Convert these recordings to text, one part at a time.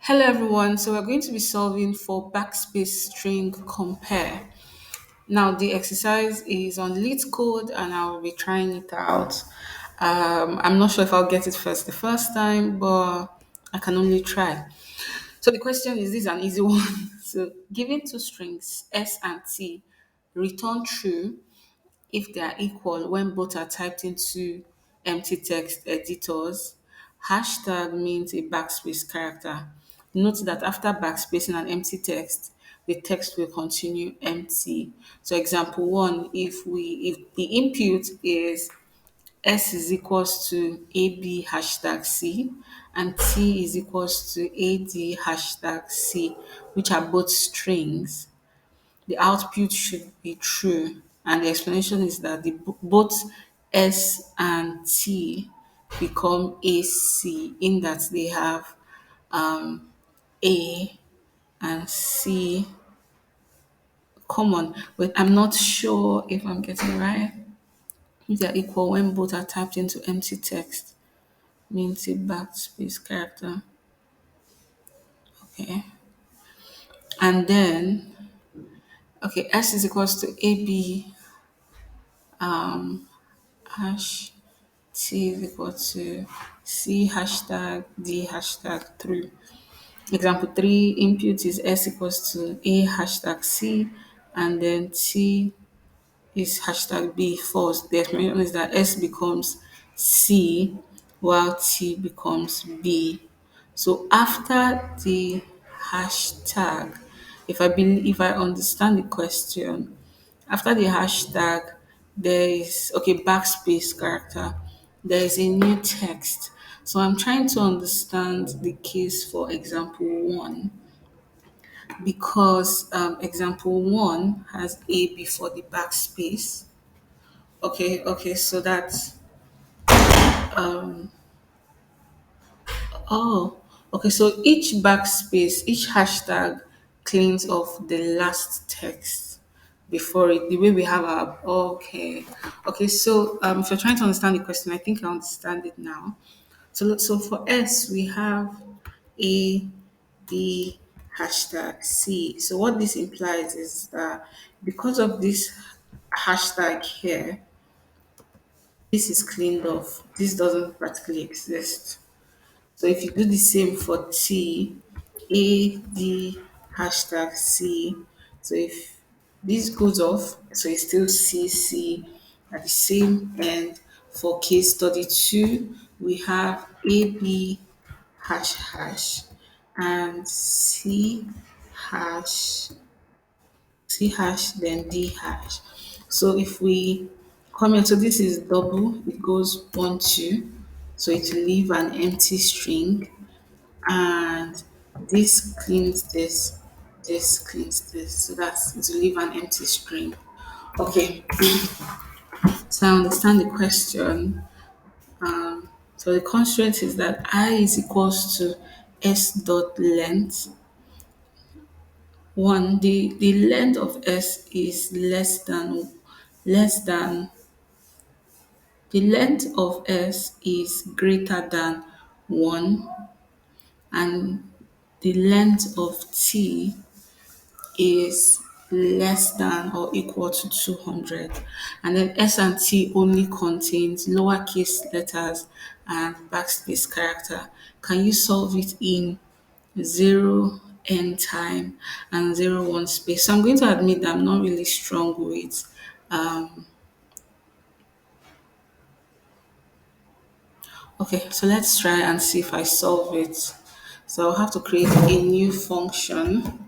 Hello everyone, so we're going to be solving for backspace string compare. Now the exercise is on LeetCode and I'll be trying it out. I'm not sure if I'll get it first the first time, but I can only try. So the question is, this is an easy one. So given two strings S and T, return true if they are equal when both are typed into empty text editors. Hashtag means a backspace character. Note that after backspacing an empty text, the text will continue empty. So example one, if the input is S is equals to AB hashtag C and T is equals to AD hashtag C, which are both strings, the output should be true. And the explanation is that both S and T become AC in that they have A and C common. But I'm not sure if I'm getting it right. If they're equal when both are typed into empty text, means a backspace character. Okay. And then, okay, S is equals to AB hash T is equal to C hashtag D hashtag 3. Example 3, input is S equals to A hashtag C and then T is hashtag B false. The explanation is that S becomes C while T becomes B. So after the hashtag, if I understand the question, after the hashtag, there is okay backspace character. There is a new text. So I'm trying to understand the case for example one because example one has a before the backspace. Okay, so that's oh, okay. So each backspace, each hashtag cleans off the last text before it. The way we have our okay. So if you're trying to understand the question, I think I understand it now. So for S, we have A, D, hashtag C. So what this implies is that because of this hashtag here, this is cleaned off. This doesn't practically exist. So if you do the same for T, A, D, hashtag C. So if this goes off, so it's still CC at the same end. For case study 2, we have AB hash hash and C hash, then D hash. So if we come here, so this is double, it goes 1, 2. So it will leave an empty string and this cleans this. So that's it will leave an empty string. Okay, so I understand the question. So the constraint is that I is equals to s dot length. One, the length of s is less than the length of s is greater than 1 and the length of t is less than or equal to 200. And then S and T only contains lowercase letters and backspace character. Can you solve it in 0 n time and 0 1 space? So I'm going to admit that I'm not really strong with okay, so let's try and see if I solve it. So I'll have to create a new function.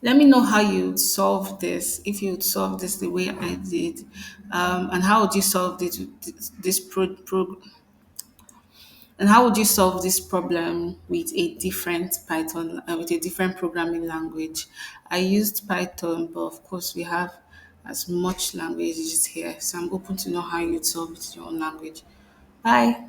Let me know how you'd solve this, if you'd solve this the way I did, and how would you solve this and how would you solve this problem with a different with a different programming language? I used Python, but of course we have as much languages here, so I'm open to know how you'd solve it in your own language. Bye.